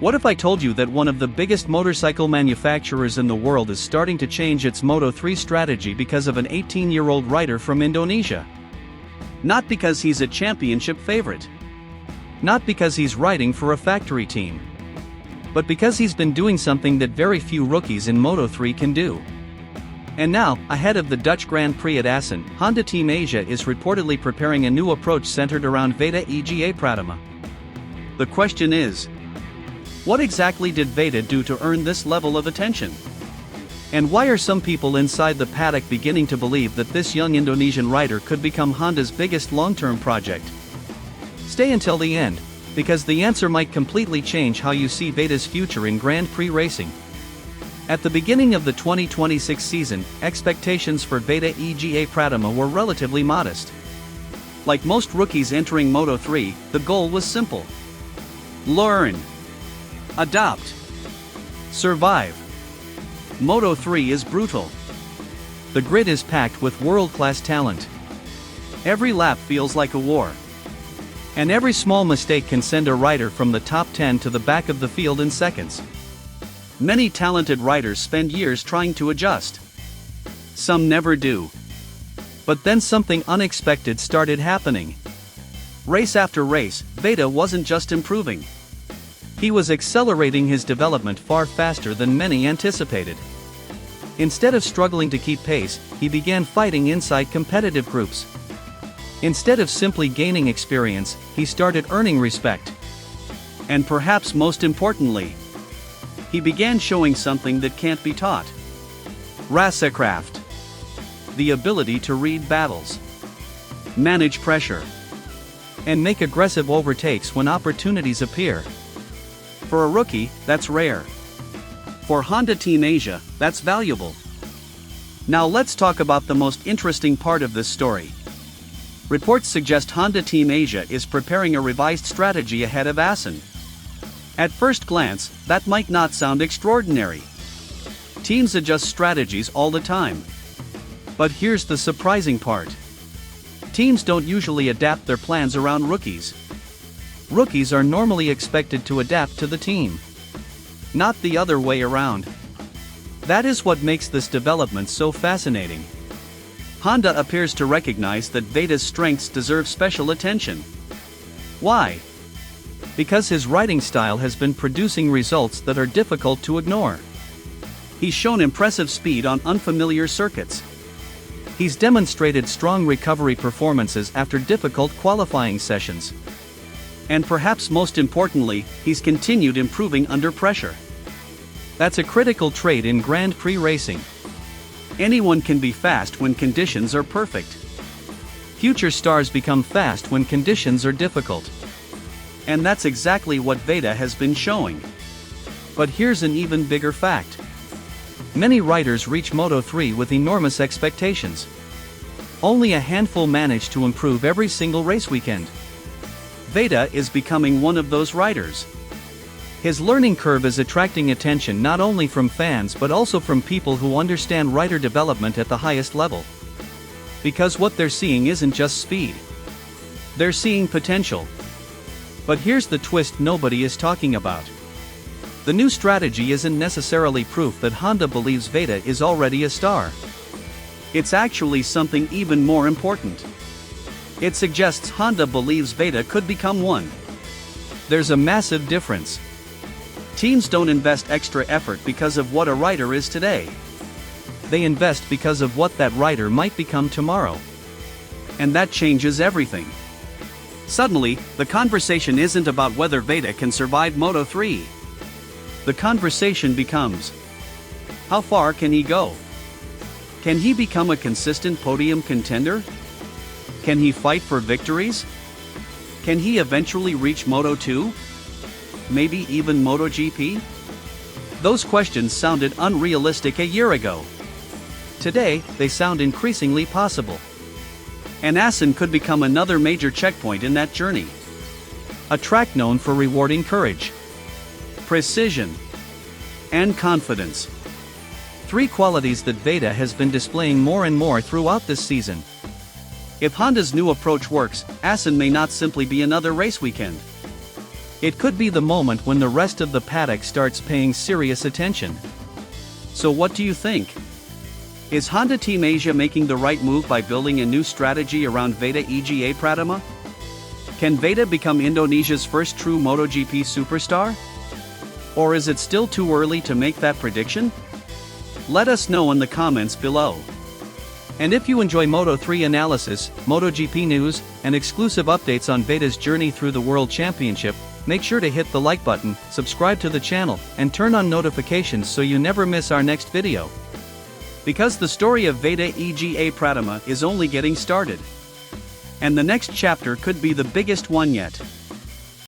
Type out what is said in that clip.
What if I told you that one of the biggest motorcycle manufacturers in the world is starting to change its Moto3 strategy because of an 18-year-old rider from Indonesia? Not because he's a championship favorite. Not because he's riding for a factory team. But because he's been doing something that very few rookies in Moto3 can do. And now, ahead of the Dutch Grand Prix at Assen, Honda Team Asia is reportedly preparing a new approach centered around Veda Ega Pratama. The question is, what exactly did Veda do to earn this level of attention? And why are some people inside the paddock beginning to believe that this young Indonesian rider could become Honda's biggest long-term project? Stay until the end, because the answer might completely change how you see Veda's future in Grand Prix racing. At the beginning of the 2026 season, expectations for Veda Ega Pratama were relatively modest. Like most rookies entering Moto3, the goal was simple. Learn. Adopt. Survive. Moto3 is brutal. The grid is packed with world-class talent. Every lap feels like a war. And every small mistake can send a rider from the top 10 to the back of the field in seconds. Many talented riders spend years trying to adjust. Some never do. But then something unexpected started happening. Race after race, Veda wasn't just improving. He was accelerating his development far faster than many anticipated. Instead of struggling to keep pace, he began fighting inside competitive groups. Instead of simply gaining experience, he started earning respect. And perhaps most importantly, he began showing something that can't be taught. Racekraft. The ability to read battles, manage pressure, and make aggressive overtakes when opportunities appear. For a rookie, that's rare. For Honda Team Asia, that's valuable. Now let's talk about the most interesting part of this story. Reports suggest Honda Team Asia is preparing a revised strategy ahead of Assen. At first glance, that might not sound extraordinary. Teams adjust strategies all the time. But here's the surprising part. Teams don't usually adapt their plans around rookies. Rookies are normally expected to adapt to the team. Not the other way around. That is what makes this development so fascinating. Honda appears to recognize that Veda's strengths deserve special attention. Why? Because his riding style has been producing results that are difficult to ignore. He's shown impressive speed on unfamiliar circuits. He's demonstrated strong recovery performances after difficult qualifying sessions. And perhaps most importantly, he's continued improving under pressure. That's a critical trait in Grand Prix racing. Anyone can be fast when conditions are perfect. Future stars become fast when conditions are difficult. And that's exactly what Veda has been showing. But here's an even bigger fact. Many riders reach Moto3 with enormous expectations. Only a handful manage to improve every single race weekend. Veda is becoming one of those riders. His learning curve is attracting attention not only from fans but also from people who understand rider development at the highest level. Because what they're seeing isn't just speed. They're seeing potential. But here's the twist nobody is talking about. The new strategy isn't necessarily proof that Honda believes Veda is already a star. It's actually something even more important. It suggests Honda believes Veda could become one. There's a massive difference. Teams don't invest extra effort because of what a rider is today. They invest because of what that rider might become tomorrow. And that changes everything. Suddenly, the conversation isn't about whether Veda can survive Moto3. The conversation becomes, how far can he go? Can he become a consistent podium contender? Can he fight for victories? Can he eventually reach Moto2? Maybe even MotoGP? Those questions sounded unrealistic a year ago. Today, they sound increasingly possible. And Assen could become another major checkpoint in that journey. A track known for rewarding courage, precision, and confidence. Three qualities that Veda has been displaying more and more throughout this season. If Honda's new approach works, Assen may not simply be another race weekend. It could be the moment when the rest of the paddock starts paying serious attention. So what do you think? Is Honda Team Asia making the right move by building a new strategy around Veda Ega Pratama? Can Veda become Indonesia's first true MotoGP superstar? Or is it still too early to make that prediction? Let us know in the comments below. And if you enjoy Moto3 analysis, MotoGP news, and exclusive updates on Veda's journey through the World Championship, make sure to hit the like button, subscribe to the channel, and turn on notifications so you never miss our next video. Because the story of Veda Ega Pratama is only getting started. And the next chapter could be the biggest one yet.